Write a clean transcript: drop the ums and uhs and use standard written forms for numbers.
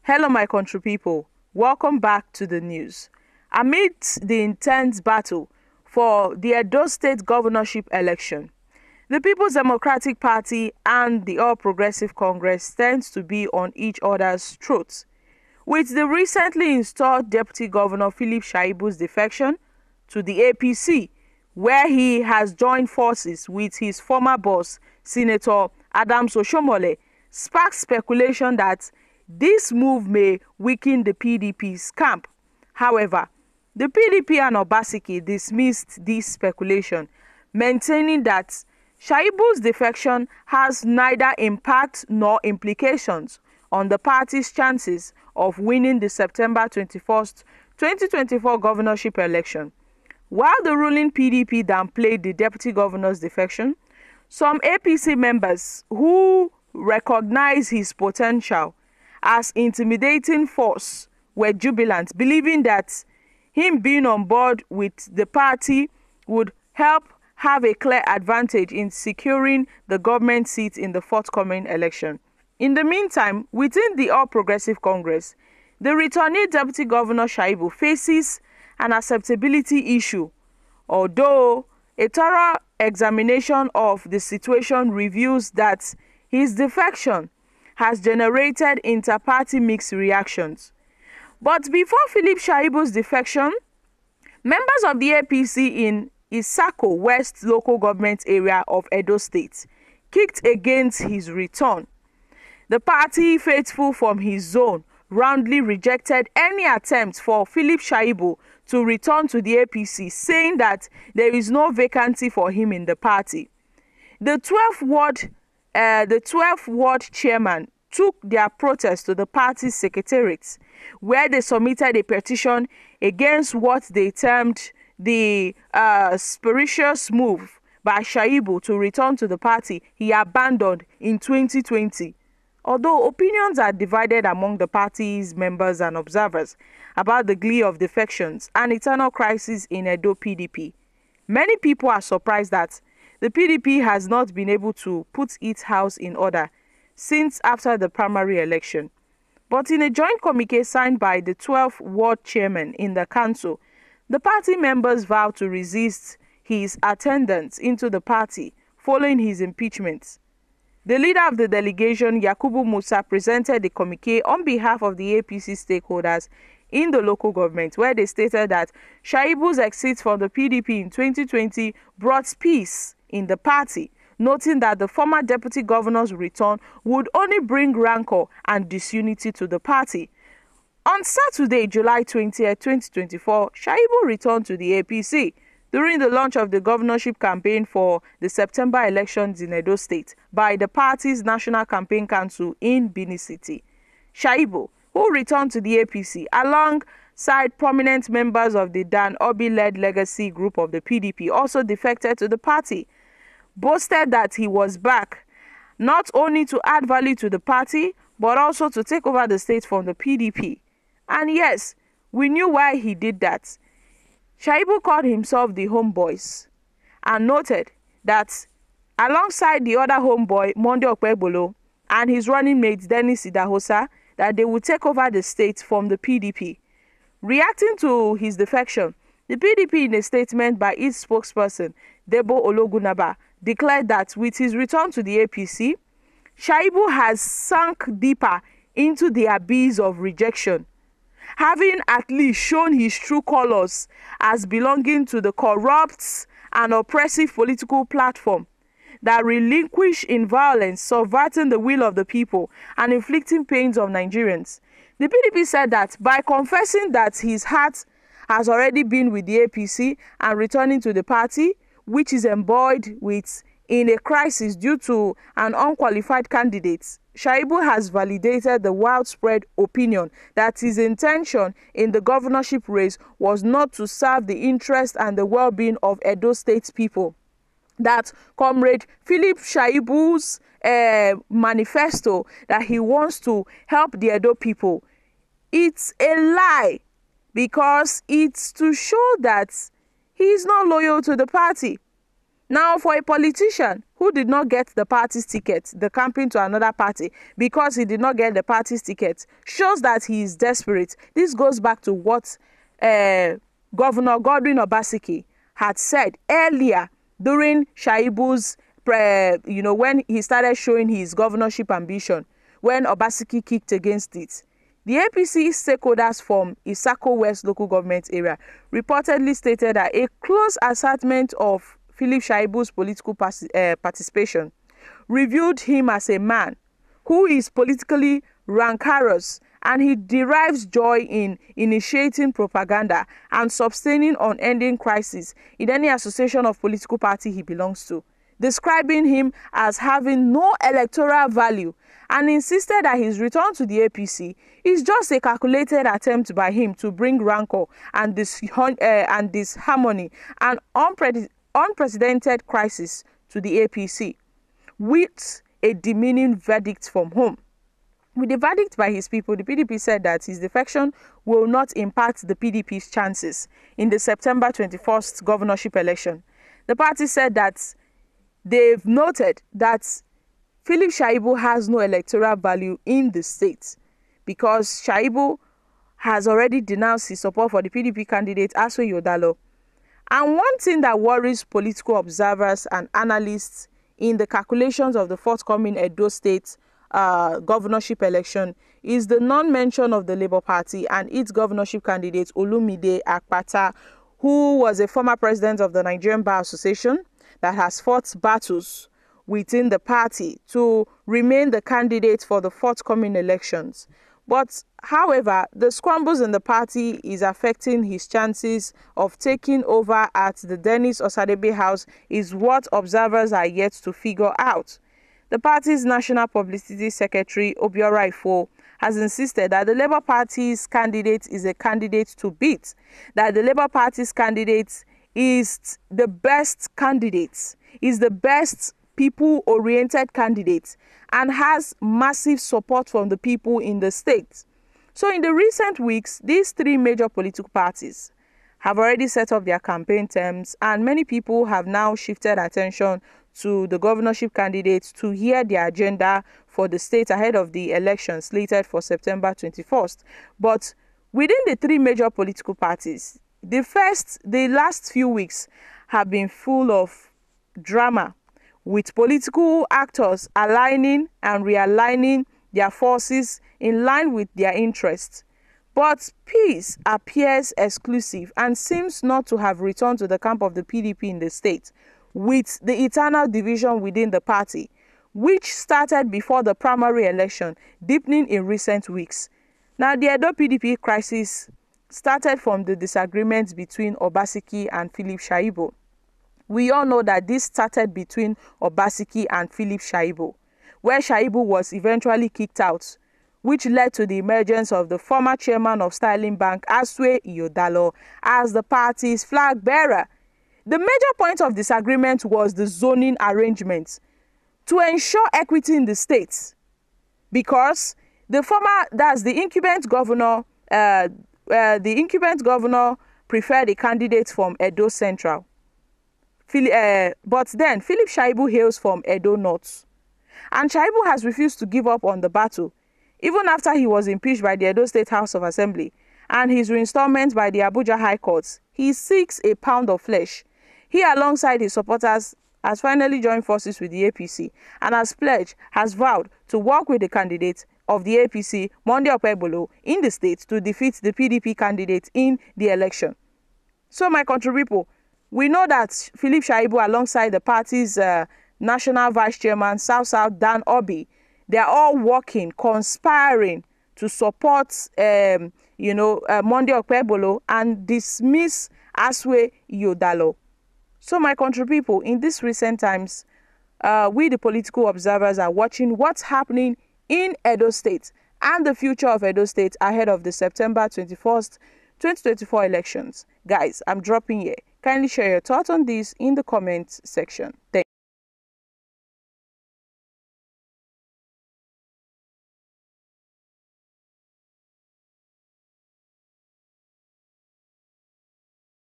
Hello, my country people. Welcome back to the news. Amidst the intense battle for the Edo State governorship election, the People's Democratic Party and the All Progressive Congress tends to be on each other's throats, with the recently installed Deputy Governor Philip Shaibu's defection to the APC, where he has joined forces with his former boss, Senator Adams Oshomole, sparked speculation that this move may weaken the PDP's camp. However, the PDP and Obaseki dismissed this speculation, maintaining that Shaibu's defection has neither impact nor implications on the party's chances of winning the September 21st, 2024 governorship election. While the ruling PDP downplayed the deputy governor's defection, some APC members who recognize his potential as intimidating force were jubilant, believing that him being on board with the party would help have a clear advantage in securing the government seat in the forthcoming election. In the meantime, within the All Progressive Congress, the returnee Deputy Governor Shaibu faces an acceptability issue, although a thorough examination of the situation reveals that his defection has generated inter-party mixed reactions. But before Philip Shaibu's defection, members of the APC in Isako West local government area of Edo State kicked against his return. The party, faithful from his zone, roundly rejected any attempt for Philip Shaibu to return to the APC, saying that there is no vacancy for him in the party. The 12th ward chairman took their protest to the party's secretariat, where they submitted a petition against what they termed the spurious move by Shaibu to return to the party he abandoned in 2020. Although opinions are divided among the party's members and observers about the glee of defections and eternal crisis in Edo PDP, many people are surprised that the PDP has not been able to put its house in order since after the primary election. But in a joint communique signed by the 12th ward chairman in the council, the party members vowed to resist his attendance into the party following his impeachment. The leader of the delegation, Yakubu Musa, presented the communique on behalf of the APC stakeholders in the local government, where they stated that Shaibu's exit from the PDP in 2020 brought peace in the party, noting that the former deputy governor's return would only bring rancor and disunity to the party. On Saturday, July 20, 2024, Shaibu returned to the APC during the launch of the governorship campaign for the September elections in Edo State by the party's National Campaign Council in Benin City. Shaibu, who returned to the APC alongside prominent members of the Dan Obi-led legacy group of the PDP, also defected to the party, boasted that he was back not only to add value to the party, but also to take over the state from the PDP. And yes, we knew why he did that. Shaibu called himself the homeboys and noted that alongside the other homeboy, Monde Okpebolo, and his running mate, Dennis Idahosa, that they would take over the state from the PDP. Reacting to his defection, the PDP, in a statement by its spokesperson, Debo Ologunaba, declared that with his return to the APC, Shaibu has sunk deeper into the abyss of rejection, having at least shown his true colors as belonging to the corrupt and oppressive political platform that relinquish in violence, subverting the will of the people and inflicting pains on Nigerians. The PDP said that by confessing that his heart has already been with the APC and returning to the party, which is embroiled with in a crisis due to an unqualified candidate, Shaibu has validated the widespread opinion that his intention in the governorship race was not to serve the interest and the well-being of Edo State people. That Comrade Philip Shaibu's manifesto that he wants to help the Edo people, it's a lie, because it's to show that he is not loyal to the party. Now, for a politician who did not get the party's ticket, the campaign to another party because he did not get the party's ticket, shows that he is desperate. This goes back to what Governor Godwin Obaseki had said earlier during Shaibu's, when he started showing his governorship ambition, when Obaseki kicked against it. The APC stakeholders from Isako West local government area reportedly stated that a close assessment of Philip Shaibu's political participation reviewed him as a man who is politically rancorous, and he derives joy in initiating propaganda and sustaining unending crisis in any association of political party he belongs to, describing him as having no electoral value, and insisted that his return to the APC is just a calculated attempt by him to bring rancor and disharmony and unprecedented crisis to the APC, with a demeaning verdict from home. With the verdict by his people, the PDP said that his defection will not impact the PDP's chances in the September 21st governorship election. The party said that they've noted that Philip Shaibu has no electoral value in the state because Shaibu has already denounced his support for the PDP candidate Aswe Yodalo. And one thing that worries political observers and analysts in the calculations of the forthcoming Edo State governorship election is the non-mention of the Labour Party and its governorship candidate Olumide Akpata, who was a former president of the Nigerian Bar Association that has fought battles within the party to remain the candidate for the forthcoming elections. But however, the scrambles in the party is affecting his chances of taking over at the Dennis Osadebe House is what observers are yet to figure out. The party's National Publicity Secretary, Obiora Ifo, has insisted that the Labour Party's candidate is a candidate to beat, that the Labour Party's candidate is the best candidate, is the best people-oriented candidate, and has massive support from the people in the state. So in the recent weeks, these three major political parties have already set up their campaign terms, and many people have now shifted attention to the governorship candidates to hear their agenda for the state ahead of the election slated for September 21st. But within the three major political parties, the last few weeks have been full of drama, with political actors aligning and realigning their forces in line with their interests. But peace appears exclusive and seems not to have returned to the camp of the PDP in the state, with the eternal division within the party, which started before the primary election, deepening in recent weeks. Now, the Edo PDP crisis started from the disagreements between Obaseki and Philip Shaibu. We all know that this started between Obaseki and Philip Shaibu, where Shaibu was eventually kicked out, which led to the emergence of the former chairman of Sterling Bank, Aswe Yodalo, as the party's flag bearer. The major point of disagreement was the zoning arrangements to ensure equity in the state, because the incumbent governor preferred a candidate from Edo Central. But then Philip Shaibu hails from Edo North, and Shaibu has refused to give up on the battle, even after he was impeached by the Edo State House of Assembly and his reinstallment by the Abuja High Court. He seeks a pound of flesh. He, alongside his supporters, has finally joined forces with the APC and has vowed to work with the candidate of the APC, Monday Okpebolo, in the state to defeat the PDP candidate in the election. So, my country people, we know that Philip Shaibu, alongside the party's national vice chairman, South Dan Obi, they are all working, conspiring to support, Monday Okpebolo and dismiss Aswe Yodalo. So, my country people, in these recent times, we, the political observers, are watching what's happening in Edo State and the future of Edo State ahead of the September 21st, 2024 elections. Guys, I'm dropping here. Kindly share your thoughts on this in the comment section. Thank you.